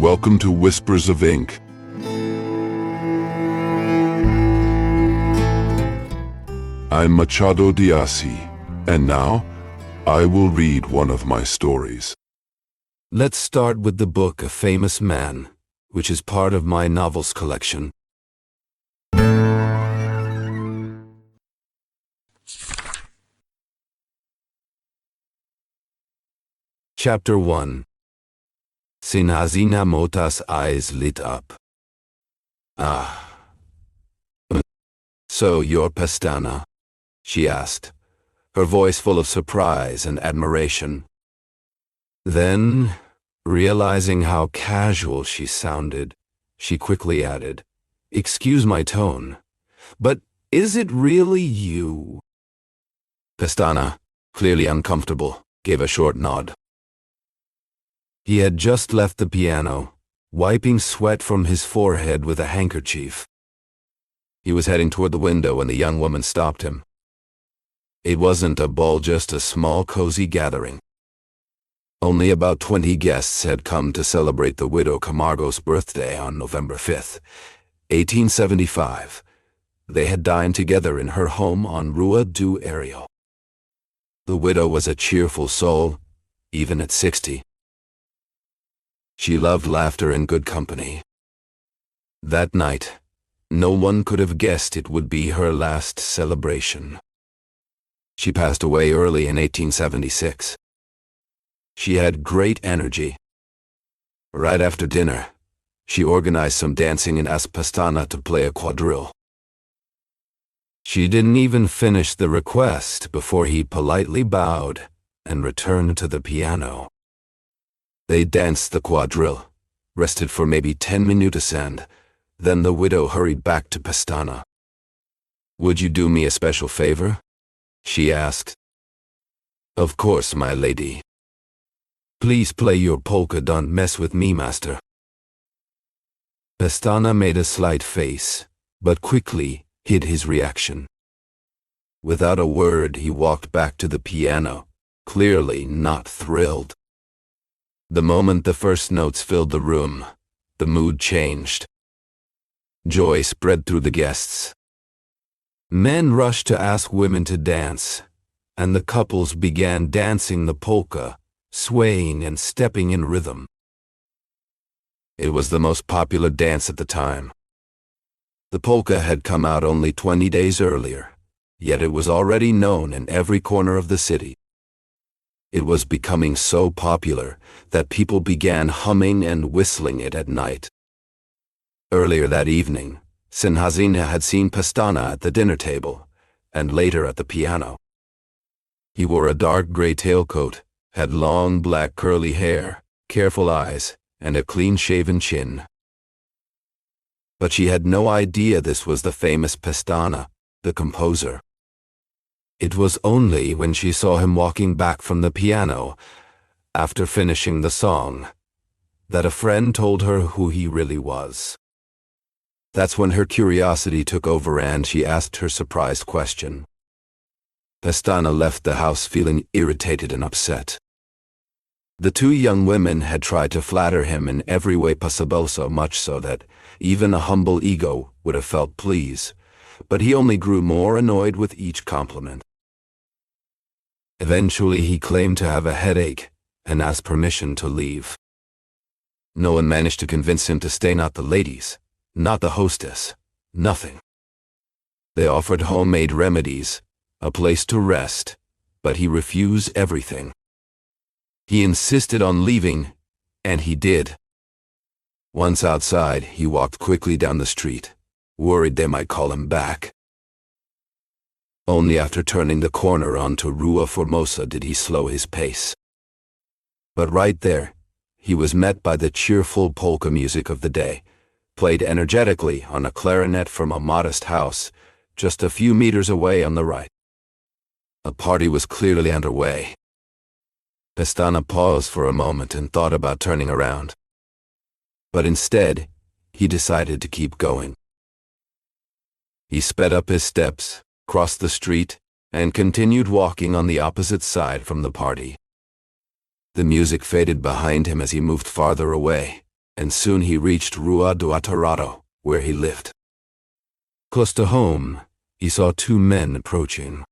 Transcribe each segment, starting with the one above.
welcome to Whispers of Ink. I'm Machado de Assis, and now I will read one of my stories. Let's start with the book A Famous Man, which is part of my novels collection. Chapter 1. Sinhazina Mota's eyes lit up. Ah. So you're Pestana? She asked, her voice full of surprise and admiration. Then, realizing how casual she sounded, she quickly added, "Excuse my tone, but is it really you?" Pestana, clearly uncomfortable, gave a short nod. He had just left the piano, wiping sweat from his forehead with a handkerchief. He was heading toward the window when the young woman stopped him. It wasn't a ball, just a small, cozy gathering. Only about 20 guests had come to celebrate the widow Camargo's birthday on November 5th, 1875. They had dined together in her home on Rua do Ariel. The widow was a cheerful soul, even at 60. She loved laughter and good company. That night, no one could have guessed it would be her last celebration. She passed away early in 1876. She had great energy. Right after dinner, she organized some dancing and asked Pestana to play a quadrille. She didn't even finish the request before he politely bowed and returned to the piano. They danced the quadrille, rested for maybe 10 minutes, and then the widow hurried back to Pestana. "Would you do me a special favor?" she asked. "Of course, my lady. Please play your polka, don't mess with me, master." Pestana made a slight face, but quickly hid his reaction. Without a word, he walked back to the piano, clearly not thrilled. The moment the first notes filled the room, the mood changed. Joy spread through the guests. Men rushed to ask women to dance, and the couples began dancing the polka, swaying and stepping in rhythm. It was the most popular dance at the time. The polka had come out only 20 days earlier, yet it was already known in every corner of the city. It was becoming so popular that people began humming and whistling it at night. Earlier that evening, Sinhazina had seen Pestana at the dinner table, and later at the piano. He wore a dark gray tailcoat, had long black curly hair, careful eyes, and a clean-shaven chin. But she had no idea this was the famous Pestana, the composer. It was only when she saw him walking back from the piano, after finishing the song, that a friend told her who he really was. That's when her curiosity took over and she asked her surprised question. Pestana left the house feeling irritated and upset. The two young women had tried to flatter him in every way possible, so much so that even a humble ego would have felt pleased, but he only grew more annoyed with each compliment. Eventually he claimed to have a headache and asked permission to leave. No one managed to convince him to stay, not the ladies, not the hostess, nothing. They offered homemade remedies, a place to rest, but he refused everything. He insisted on leaving, and he did. Once outside, he walked quickly down the street, worried they might call him back. Only after turning the corner onto Rua Formosa did he slow his pace. But right there, he was met by the cheerful polka music of the day, played energetically on a clarinet from a modest house just a few meters away on the right. A party was clearly underway. Pestana paused for a moment and thought about turning around. But instead, he decided to keep going. He sped up his steps, crossed the street, and continued walking on the opposite side from the party. The music faded behind him as he moved farther away, and soon he reached Rua do Atarado, where he lived. Close to home, he saw two men approaching.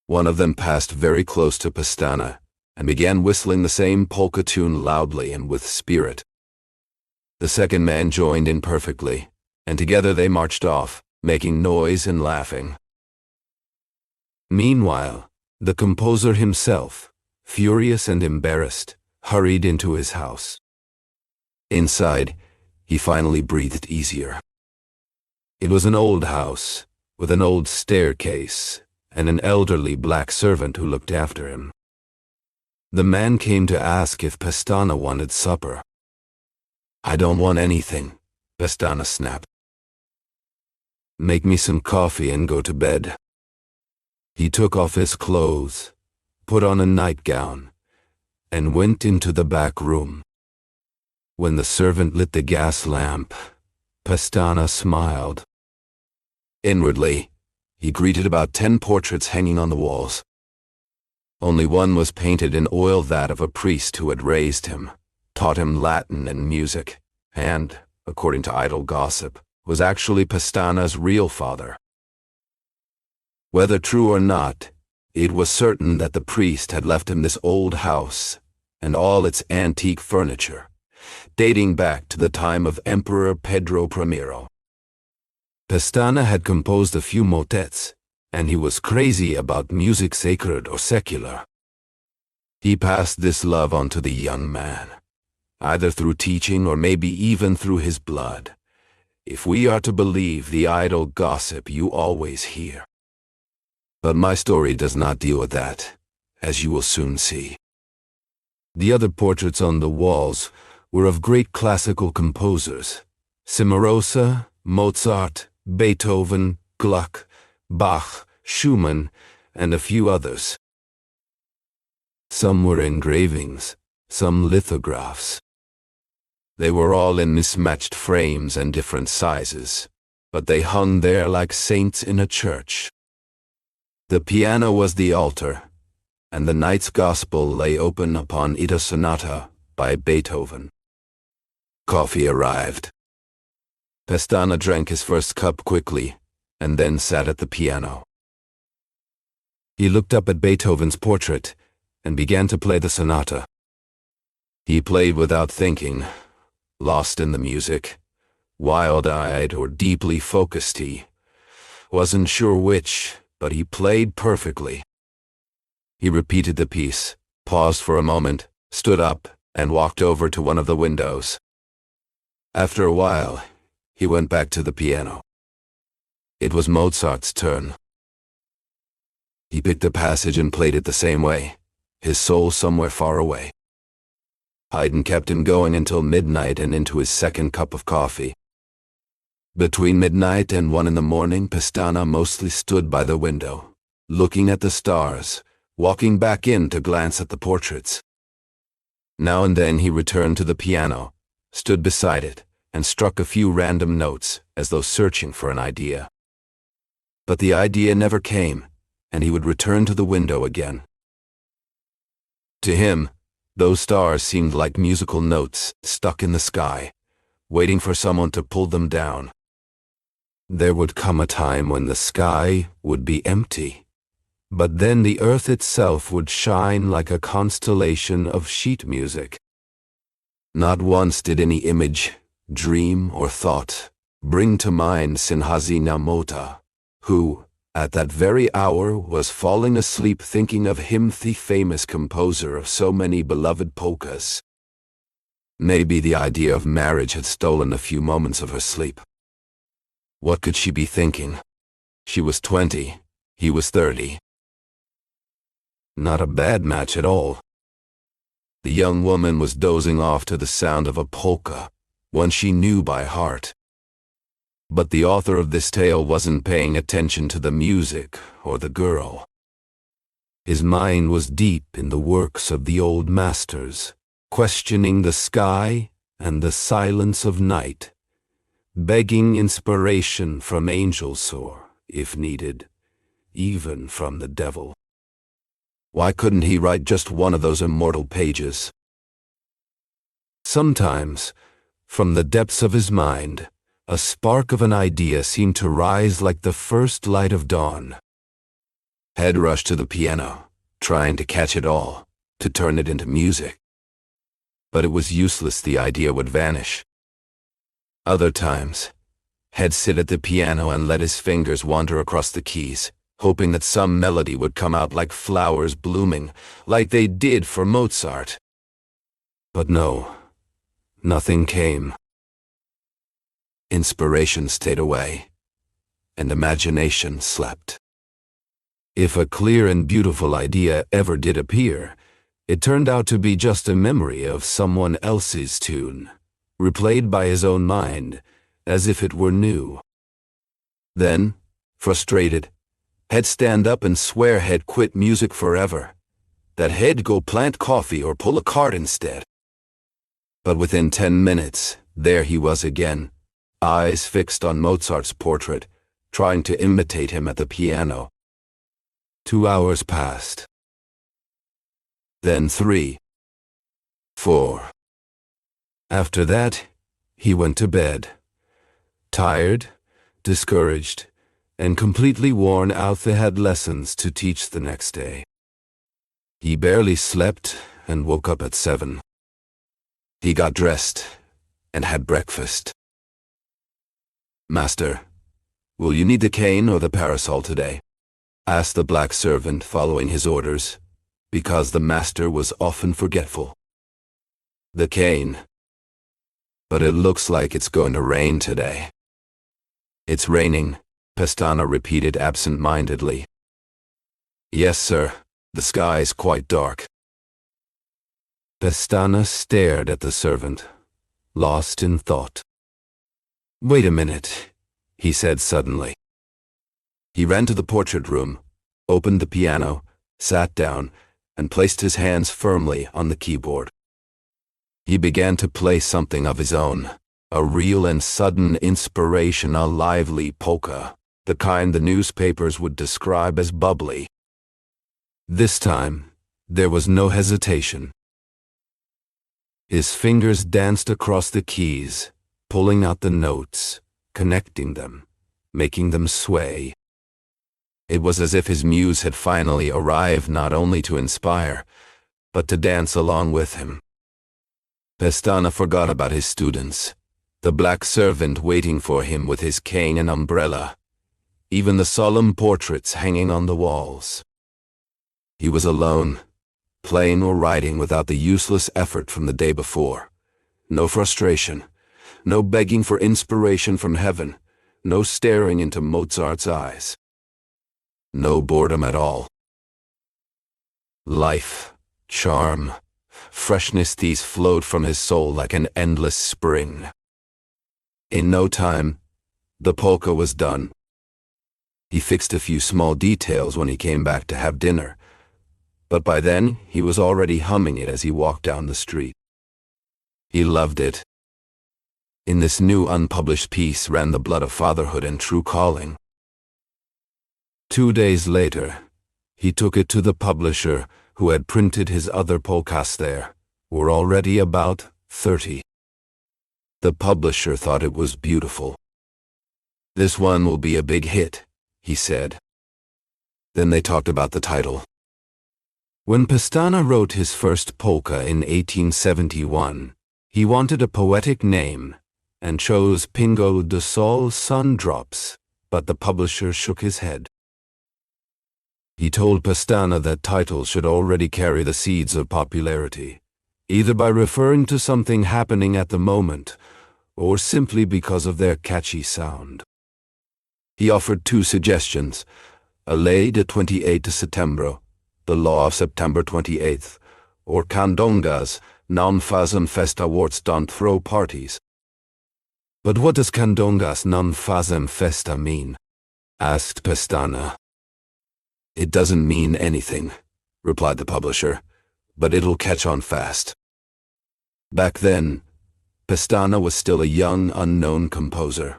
One of them passed very close to Pestana and began whistling the same polka tune loudly and with spirit. The second man joined in perfectly, and together they marched off, making noise and laughing. Meanwhile, the composer himself, furious and embarrassed, hurried into his house. Inside, he finally breathed easier. It was an old house, with an old staircase, and an elderly black servant who looked after him. The man came to ask if Pestana wanted supper. "I don't want anything," Pestana snapped. "Make me some coffee and go to bed." He took off his clothes, put on a nightgown, and went into the back room. When the servant lit the gas lamp, Pestana smiled. Inwardly, he greeted about 10 portraits hanging on the walls. Only one was painted in oil, that of a priest who had raised him, taught him Latin and music, and, according to idle gossip, was actually Pestana's real father. Whether true or not, it was certain that the priest had left him this old house and all its antique furniture, dating back to the time of Emperor Pedro I. Pestana had composed a few motets, and he was crazy about music, sacred or secular. He passed this love on to the young man, either through teaching or maybe even through his blood, if we are to believe the idle gossip you always hear. But my story does not deal with that, as you will soon see. The other portraits on the walls were of great classical composers: Cimarosa, Mozart, Beethoven, Gluck, Bach, Schumann, and a few others. Some were engravings, some lithographs. They were all in mismatched frames and different sizes, but they hung there like saints in a church. The piano was the altar, and the night's gospel lay open upon Ida Sonata by Beethoven. Coffee arrived. Pestana drank his first cup quickly, and then sat at the piano. He looked up at Beethoven's portrait and began to play the sonata. He played without thinking, lost in the music, wild-eyed or deeply focused. He wasn't sure which, but he played perfectly. He repeated the piece, paused for a moment, stood up, and walked over to one of the windows. After a while, he went back to the piano. It was Mozart's turn. He picked a passage and played it the same way, his soul somewhere far away. Haydn kept him going until midnight and into his second cup of coffee. Between midnight and 1 in the morning, Pestana mostly stood by the window, looking at the stars, walking back in to glance at the portraits. Now and then he returned to the piano, stood beside it, and struck a few random notes, as though searching for an idea. But the idea never came, and he would return to the window again. To him, those stars seemed like musical notes stuck in the sky, waiting for someone to pull them down. There would come a time when the sky would be empty, but then the earth itself would shine like a constellation of sheet music. Not once did any image, dream, or thought bring to mind Sinhazi Namota, who, at that very hour, was falling asleep thinking of him, the famous composer of so many beloved polkas. Maybe the idea of marriage had stolen a few moments of her sleep. What could she be thinking? She was 20, he was 30. Not a bad match at all. The young woman was dozing off to the sound of a polka, one she knew by heart. But the author of this tale wasn't paying attention to the music or the girl. His mind was deep in the works of the old masters, questioning the sky and the silence of night, begging inspiration from angels or, if needed, even from the devil. Why couldn't he write just one of those immortal pages? Sometimes, From the depths of his mind, a spark of an idea seemed to rise like the first light of dawn. Head rushed to the piano, trying to catch it all, to turn it into music. But it was useless. The idea would vanish. Other times, He'd sit at the piano and let his fingers wander across the keys, hoping that some melody would come out like flowers blooming, like they did for Mozart. But no, nothing came. Inspiration stayed away, and imagination slept. If a clear and beautiful idea ever did appear, it turned out to be just a memory of someone else's tune, replayed by his own mind, as if it were new. Then, frustrated, he'd stand up and swear he'd quit music forever, that he'd go plant coffee or pull a cart instead. But within 10 minutes, there he was again, eyes fixed on Mozart's portrait, trying to imitate him at the piano. 2 hours passed. Then 3. 4. After that, he went to bed, tired, discouraged, and completely worn out. They had lessons to teach the next day. He barely slept and woke up at 7. He got dressed and had breakfast. "Master, will you need the cane or the parasol today?" asked the black servant, following his orders, because the master was often forgetful. "The cane. But it looks like it's going to rain today." "It's raining," Pestana repeated absent-mindedly. "Yes, sir. The sky's quite dark." Pestana stared at the servant, lost in thought. "Wait a minute," he said suddenly. He ran to the portrait room, opened the piano, sat down, and placed his hands firmly on the keyboard. He began to play something of his own, a real and sudden inspiration, a lively polka, the kind the newspapers would describe as bubbly. This time, there was no hesitation. His fingers danced across the keys, pulling out the notes, connecting them, making them sway. It was as if his muse had finally arrived, not only to inspire, but to dance along with him. Pestana forgot about his students, the black servant waiting for him with his cane and umbrella, even the solemn portraits hanging on the walls. He was alone, playing or writing without the useless effort from the day before. No frustration, no begging for inspiration from heaven, no staring into Mozart's eyes. No boredom at all. Life, charm, freshness, these flowed from his soul like an endless spring. In no time, the polka was done. He fixed a few small details when he came back to have dinner, but by then he was already humming it as he walked down the street. He loved it. In this new unpublished piece ran the blood of fatherhood and true calling. 2 days later, he took it to the publisher who had printed his other polkas. There were already about 30. The publisher thought it was beautiful. "This one will be a big hit," he said. Then they talked about the title. When Pestana wrote his first polka in 1871, he wanted a poetic name and chose Pingo de Sol Sun Drops, but the publisher shook his head. He told Pestana that titles should already carry the seeds of popularity, either by referring to something happening at the moment, or simply because of their catchy sound. He offered 2 suggestions: a lei de 28 de Setembro, the law of September 28th, or candongas, non fazem festa warts don't throw parties. "But what does candongas non fazem festa mean?" asked Pestana. "It doesn't mean anything," replied the publisher, "but it'll catch on fast." Back then, Pestana was still a young, unknown composer.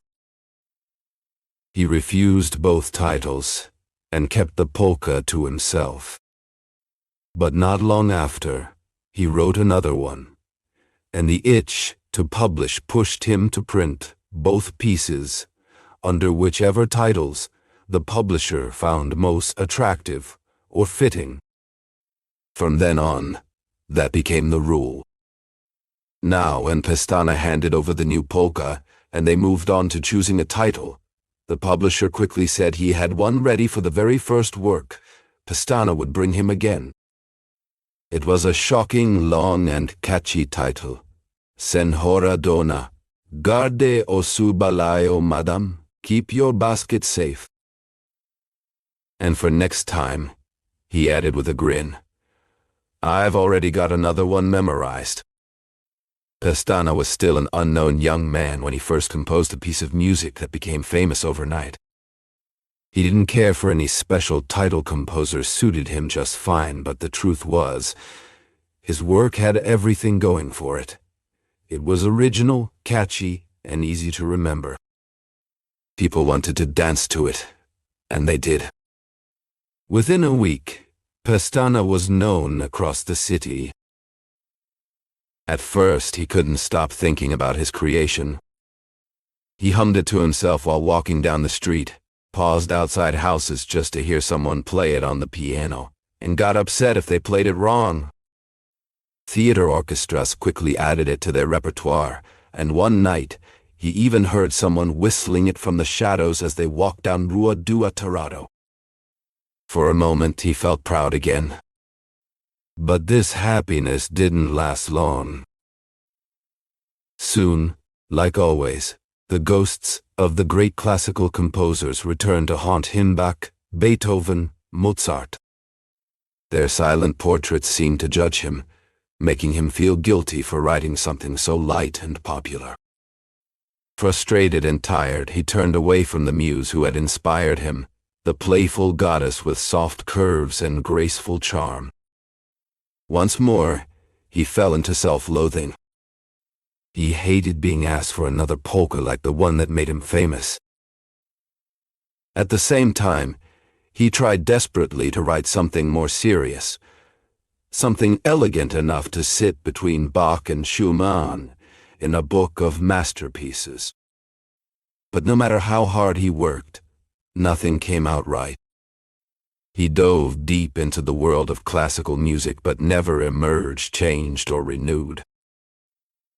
He refused both titles and kept the polka to himself. But not long after, he wrote another one, and the itch to publish pushed him to print both pieces under whichever titles the publisher found most attractive or fitting. From then on, that became the rule. Now, when Pestana handed over the new polka and they moved on to choosing a title, the publisher quickly said he had one ready for the very first work Pestana would bring him again. It was a shocking, long, and catchy title. Senhora Dona, guarde o su balaio, madam, keep your basket safe. And for next time, he added with a grin, I've already got another one memorized. Pestana was still an unknown young man when he first composed a piece of music that became famous overnight. He didn't care for any special title composer, suited him just fine, but the truth was, his work had everything going for it. It was original, catchy, and easy to remember. People wanted to dance to it, and they did. Within a week, Pestana was known across the city. At first, he couldn't stop thinking about his creation. He hummed it to himself while walking down the street, paused outside houses just to hear someone play it on the piano, and got upset if they played it wrong. Theater orchestras quickly added it to their repertoire, and one night, he even heard someone whistling it from the shadows as they walked down Rua do Atarado. For a moment, he felt proud again. But this happiness didn't last long. Soon, like always, the ghosts of the great classical composers returned to haunt him: Bach, Beethoven, Mozart. Their silent portraits seemed to judge him, making him feel guilty for writing something so light and popular. Frustrated and tired, he turned away from the muse who had inspired him, the playful goddess with soft curves and graceful charm. Once more, he fell into self-loathing. He hated being asked for another polka like the one that made him famous. At the same time, he tried desperately to write something more serious, something elegant enough to sit between Bach and Schumann in a book of masterpieces. But no matter how hard he worked, nothing came out right. He dove deep into the world of classical music but never emerged changed or renewed.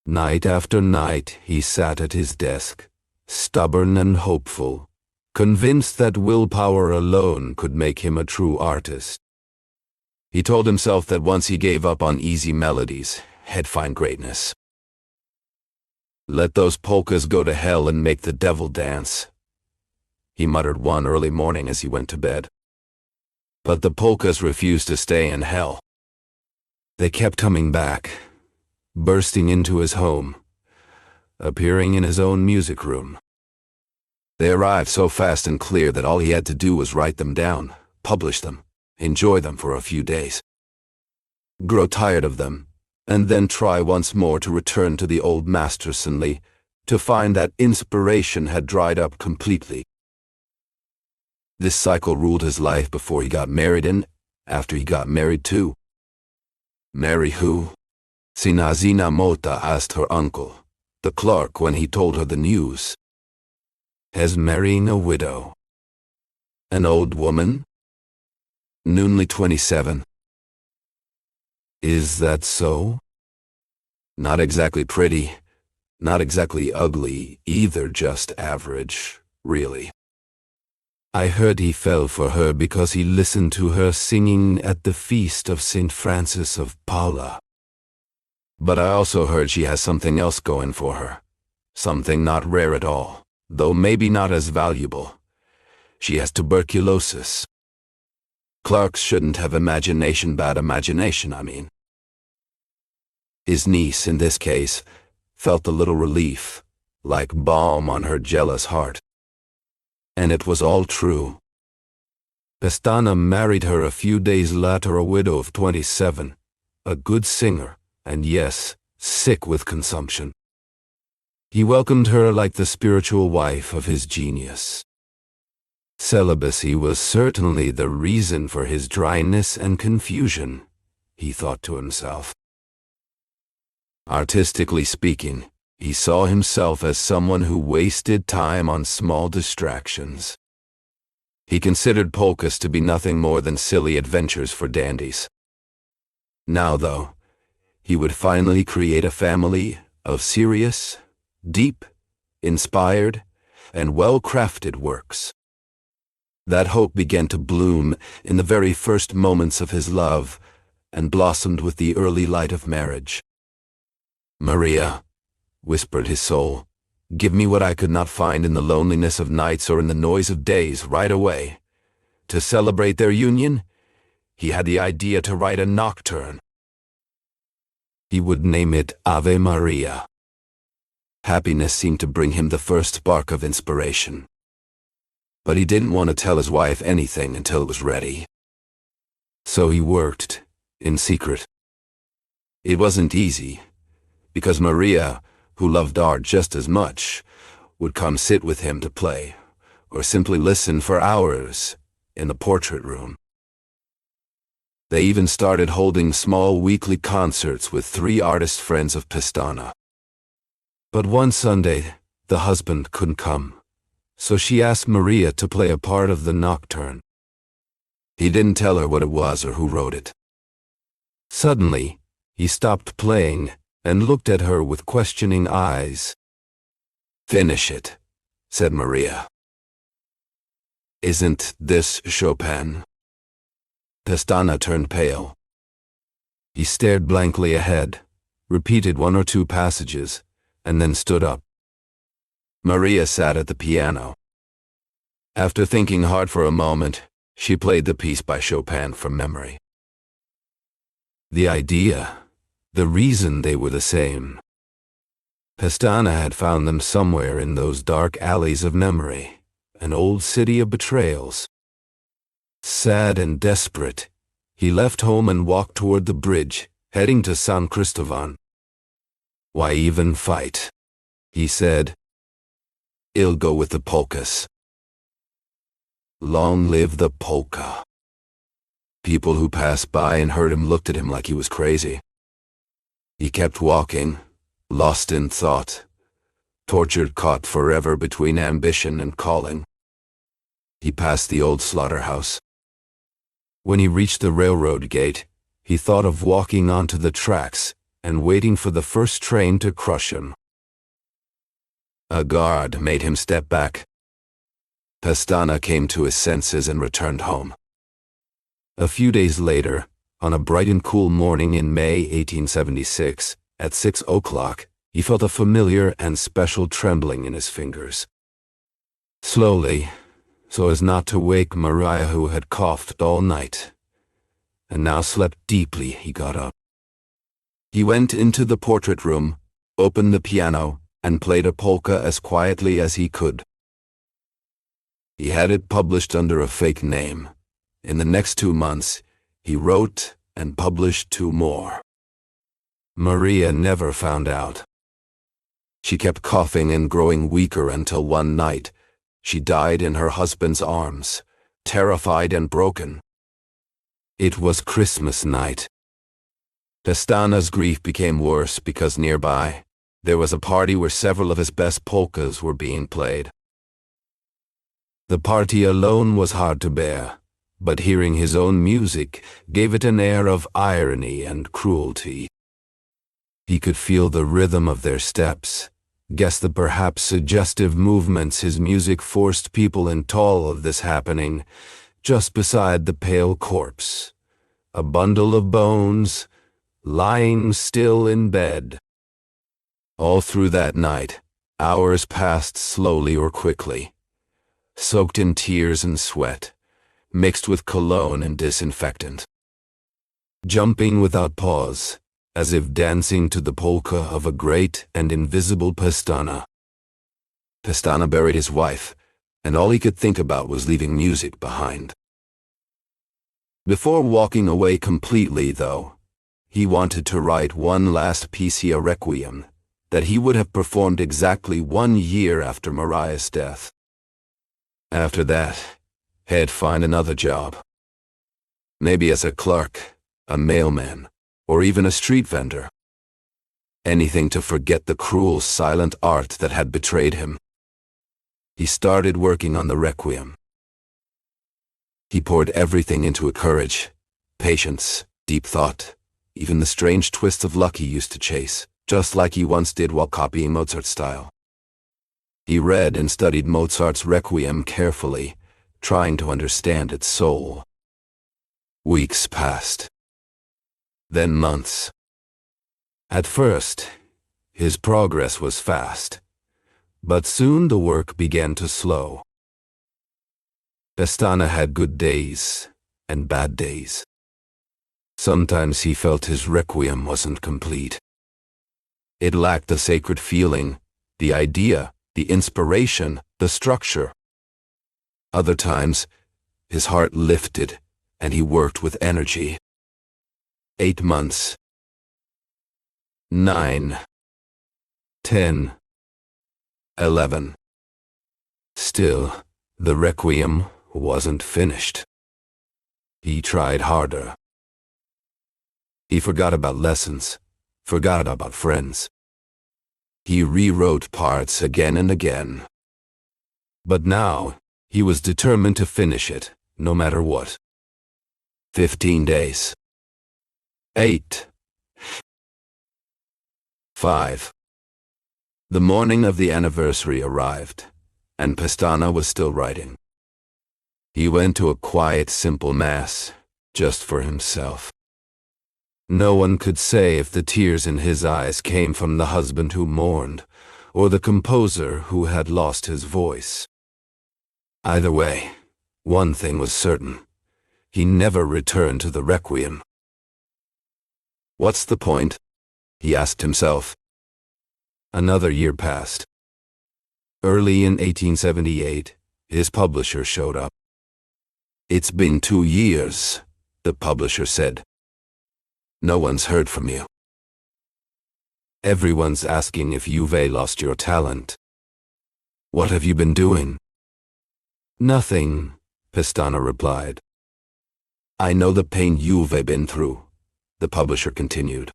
Night after night he sat at his desk, stubborn and hopeful, convinced that willpower alone could make him a true artist. He told himself that once he gave up on easy melodies, he'd find greatness. Let those polkas go to hell and make the devil dance, he muttered one early morning as he went to bed. But the polkas refused to stay in hell. They kept coming back, bursting into his home, appearing in his own music room. They arrived so fast and clear that all he had to do was write them down, publish them, enjoy them for a few days, grow tired of them, and then try once more to return to the old mastersonly, to find that inspiration had dried up completely. This cycle ruled his life before he got married and after he got married too. Marry who? Sinazina Mota asked her uncle, the clerk, when he told her the news. Has marrying a widow. An old woman? Only 27. Is that so? Not exactly pretty, not exactly ugly, either, just average, really. I heard he fell for her because he listened to her singing at the feast of St. Francis of Paula. But I also heard she has something else going for her, something not rare at all, though maybe not as valuable. She has tuberculosis. Clerks shouldn't have imagination, bad imagination, I mean. His niece, in this case, felt a little relief, like balm on her jealous heart. And it was all true. Pestana married her a few days later, a widow of 27, a good singer, and yes, sick with consumption. He welcomed her like the spiritual wife of his genius. Celibacy was certainly the reason for his dryness and confusion, he thought to himself. Artistically speaking, He saw himself as someone who wasted time on small distractions. He considered polkas to be nothing more than silly adventures for dandies. Now, though, he would finally create a family of serious, deep, inspired, and well-crafted works. That hope began to bloom in the very first moments of his love and blossomed with the early light of marriage. "Maria," whispered his soul, "give me what I could not find in the loneliness of nights or in the noise of days right away." To celebrate their union, he had the idea to write a nocturne. He would name it Ave Maria. Happiness seemed to bring him the first spark of inspiration. But he didn't want to tell his wife anything until it was ready. So he worked in secret. It wasn't easy, because Maria, who loved art just as much, would come sit with him to play, or simply listen for hours in the portrait room. They even started holding small weekly concerts with 3 artist friends of Pestana. But one Sunday, the husband couldn't come, so she asked Maria to play a part of the nocturne. He didn't tell her what it was or who wrote it. Suddenly, he stopped playing and looked at her with questioning eyes. "Finish it," said Maria. "Isn't this Chopin?" Pestana turned pale. He stared blankly ahead, repeated 1 or 2 passages, and then stood up. Maria sat at the piano. After thinking hard for a moment, she played the piece by Chopin from memory. The idea, the reason they were the same. Pestana had found them somewhere in those dark alleys of memory, an old city of betrayals. Sad and desperate, he left home and walked toward the bridge, heading to San Cristobal. "Why even fight?" he said. "I'll go with the polkas." Long live the polka. People who passed by and heard him looked at him like he was crazy. He kept walking, lost in thought, tortured, caught forever between ambition and calling. He passed the old slaughterhouse. When he reached the railroad gate, he thought of walking onto the tracks and waiting for the first train to crush him. A guard made him step back. Pestana came to his senses and returned home. A few days later, on a bright and cool morning in May 1876, at 6 o'clock, he felt a familiar and special trembling in his fingers. Slowly, so as not to wake Maria, who had coughed all night, and now slept deeply, he got up. He went into the portrait room, opened the piano, and played a polka as quietly as he could. He had it published under a fake name. In the next 2 months, he wrote and published 2 more. Maria never found out. She kept coughing and growing weaker until one night, she died in her husband's arms, terrified and broken. It was Christmas night. Pestana's grief became worse because nearby, there was a party where several of his best polkas were being played. The party alone was hard to bear, but hearing his own music gave it an air of irony and cruelty. He could feel the rhythm of their steps, guess the perhaps suggestive movements his music forced people into all of this happening, just beside the pale corpse, a bundle of bones, lying still in bed. All through that night, hours passed slowly or quickly, soaked in tears and sweat, mixed with cologne and disinfectant. Jumping without pause, as if dancing to the polka of a great and invisible Pestana. Pestana buried his wife, and all he could think about was leaving music behind. Before walking away completely, though, he wanted to write one last piece, a requiem, that he would have performed exactly 1 year after Maria's death. After that, he'd find another job. Maybe as a clerk, a mailman, or even a street vendor. anything to forget the cruel, silent art that had betrayed him. He started working on the Requiem. He poured everything into it: courage, patience, deep thought, even the strange twists of luck he used to chase, just like he once did while copying Mozart's style. He read and studied Mozart's Requiem carefully, trying to understand its soul. Weeks passed. Then months. At first, his progress was fast, but soon the work began to slow. Pestana had good days and bad days. Sometimes he felt his Requiem wasn't complete. It lacked the sacred feeling, the idea, the inspiration, the structure. Other times, his heart lifted and he worked with energy. 8 months. 9. 10. 11. Still, the Requiem wasn't finished. He tried harder. He forgot about lessons, forgot about friends. He rewrote parts again and again. But now, he was determined to finish it, no matter what. 15 days. 8. 5. The morning of the anniversary arrived, and Pestana was still writing. He went to a quiet, simple mass, just for himself. No one could say if the tears in his eyes came from the husband who mourned, or the composer who had lost his voice. Either way, one thing was certain: he never returned to the Requiem. What's the point? He asked himself. Another year passed. Early in 1878, his publisher showed up. "It's been 2 years," the publisher said. "No one's heard from you. Everyone's asking if you've lost your talent. What have you been doing?" "Nothing," Pestana replied. "I know the pain you've been through," the publisher continued.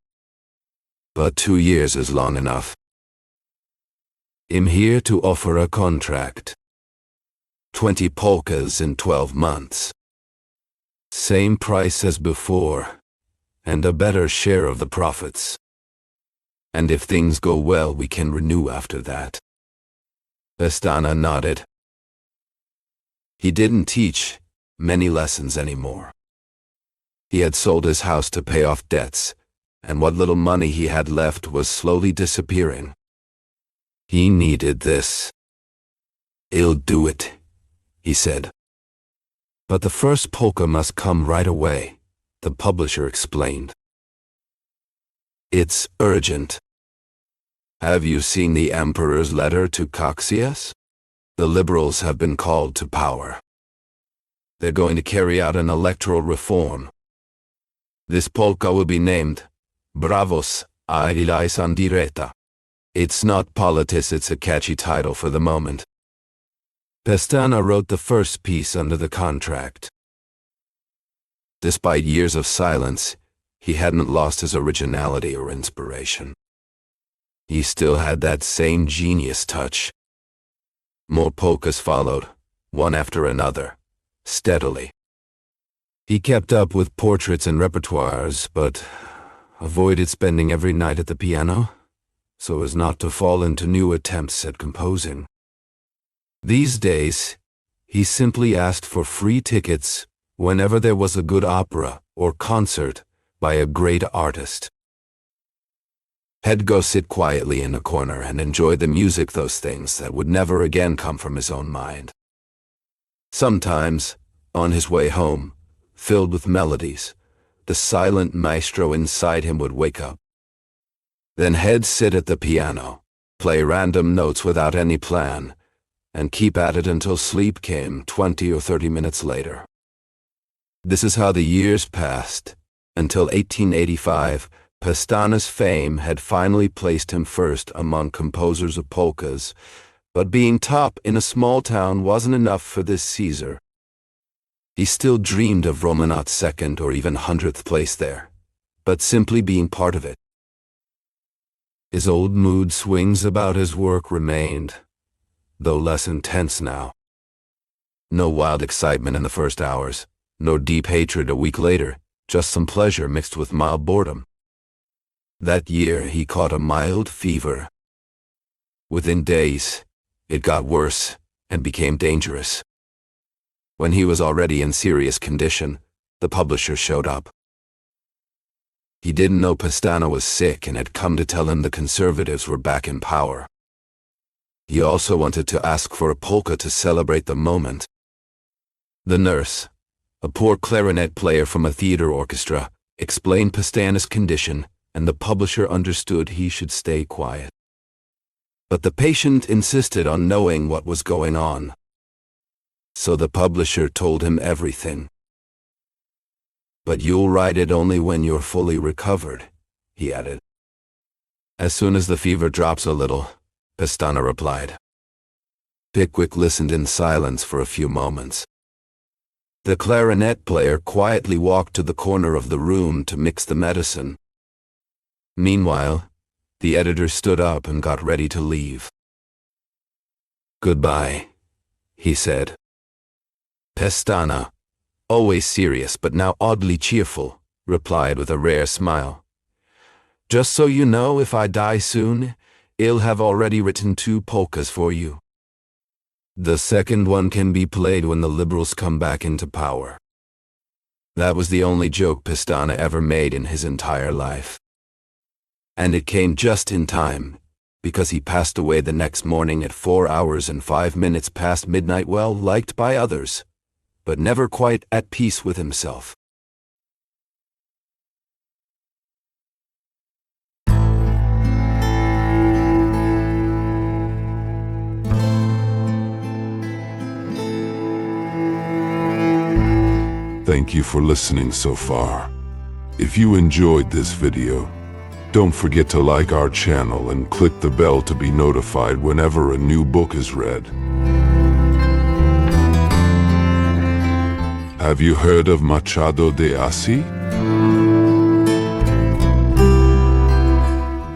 "But 2 years is long enough. I'm here to offer a contract. 20 polkas in 12 months. Same price as before, and a better share of the profits. And if things go well, we can renew after that." Pestana nodded. He didn't teach many lessons anymore. He had sold his house to pay off debts, and what little money he had left was slowly disappearing. He needed this. "I'll do it," he said. "But the first polka must come right away," the publisher explained. "It's urgent. Have you seen the emperor's letter to Caxias? The liberals have been called to power. They're going to carry out an electoral reform. This polka will be named Bravos a Elisan Direta. It's not politics, it's a catchy title for the moment." Pestana wrote the first piece under the contract. Despite years of silence, he hadn't lost his originality or inspiration. He still had that same genius touch. More polkas followed, one after another, steadily. He kept up with portraits and repertoires, but avoided spending every night at the piano, so as not to fall into new attempts at composing. These days, he simply asked for free tickets whenever there was a good opera or concert by a great artist. He'd go sit quietly in a corner and enjoy the music, those things that would never again come from his own mind. Sometimes, on his way home, filled with melodies, the silent maestro inside him would wake up. Then he'd sit at the piano, play random notes without any plan, and keep at it until sleep came 20 or 30 minutes later. This is how the years passed, until 1885, Pestana's fame had finally placed him first among composers of polkas, but being top in a small town wasn't enough for this Caesar. He still dreamed of Romanot's 2nd or even 100th place there, but simply being part of it. His old mood swings about his work remained, though less intense now. No wild excitement in the first hours, no deep hatred a week later, just some pleasure mixed with mild boredom. That year he caught a mild fever. Within days, it got worse and became dangerous. When he was already in serious condition, the publisher showed up. He didn't know Pestana was sick and had come to tell him the conservatives were back in power. He also wanted to ask for a polka to celebrate the moment. The nurse, a poor clarinet player from a theater orchestra, explained Pestana's condition, and the publisher understood he should stay quiet. But the patient insisted on knowing what was going on. So the publisher told him everything. "But you'll write it only when you're fully recovered," he added. "As soon as the fever drops a little," Pestana replied. Pickwick listened in silence for a few moments. The clarinet player quietly walked to the corner of the room to mix the medicine. Meanwhile, the editor stood up and got ready to leave. "Goodbye," he said. Pestana, always serious but now oddly cheerful, replied with a rare smile. "Just so you know, if I die soon, I'll have already written 2 polkas for you. The second one can be played when the liberals come back into power." That was the only joke Pestana ever made in his entire life. And it came just in time, because he passed away the next morning at 4 hours and 5 minutes past midnight, well liked by others, but never quite at peace with himself. Thank you for listening so far. If you enjoyed this video, don't forget to like our channel and click the bell to be notified whenever a new book is read. Have you heard of Machado de Assis?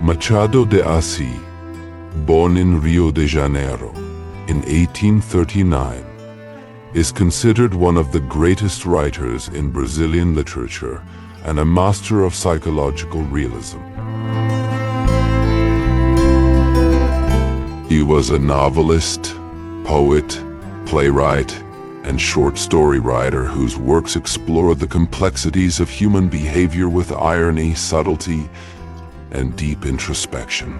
Machado de Assis, born in Rio de Janeiro in 1839, is considered one of the greatest writers in Brazilian literature and a master of psychological realism. He was a novelist, poet, playwright, and short story writer whose works explore the complexities of human behavior with irony, subtlety, and deep introspection.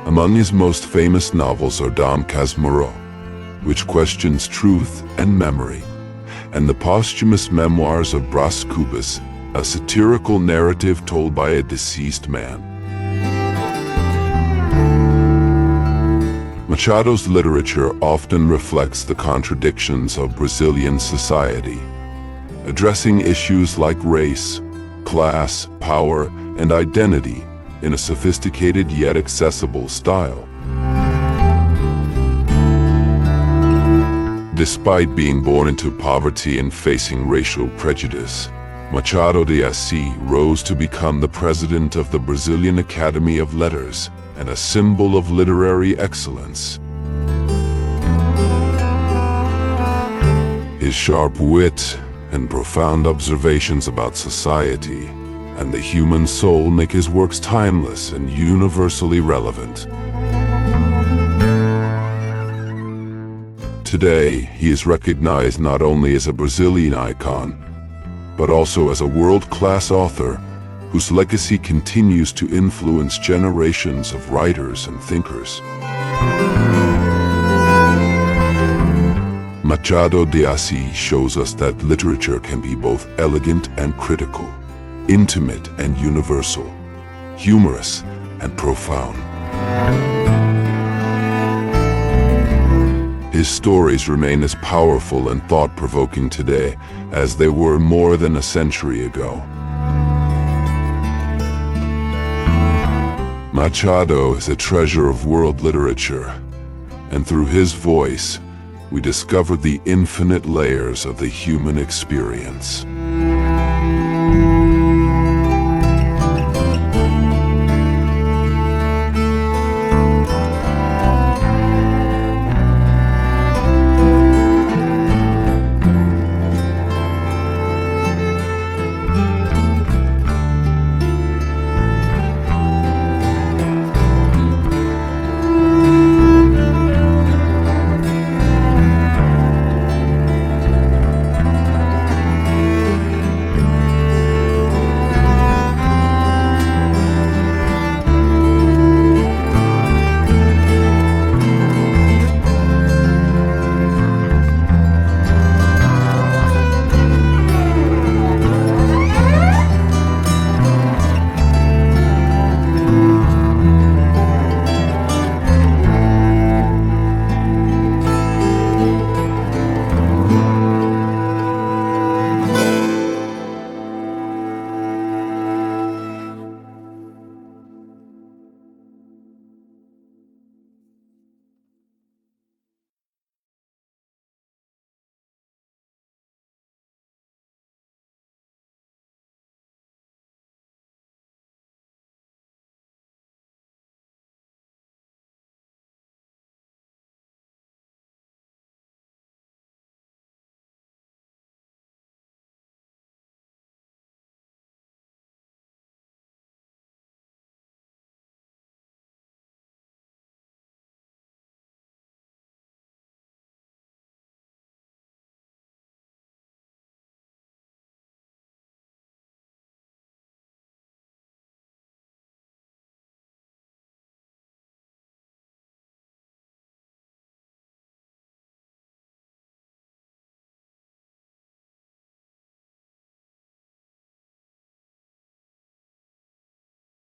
Among his most famous novels are Dom Casmurro, which questions truth and memory, and the posthumous memoirs of Brás Cubas, a satirical narrative told by a deceased man. Machado's literature often reflects the contradictions of Brazilian society, addressing issues like race, class, power, and identity in a sophisticated yet accessible style. Despite being born into poverty and facing racial prejudice, Machado de Assis rose to become the president of the Brazilian Academy of Letters and a symbol of literary excellence. His sharp wit and profound observations about society and the human soul make his works timeless and universally relevant. Today, he is recognized not only as a Brazilian icon, but also as a world-class author whose legacy continues to influence generations of writers and thinkers. Machado de Assis shows us that literature can be both elegant and critical, intimate and universal, humorous and profound. His stories remain as powerful and thought-provoking today as they were more than a century ago. Machado is a treasure of world literature, and through his voice, we discover the infinite layers of the human experience.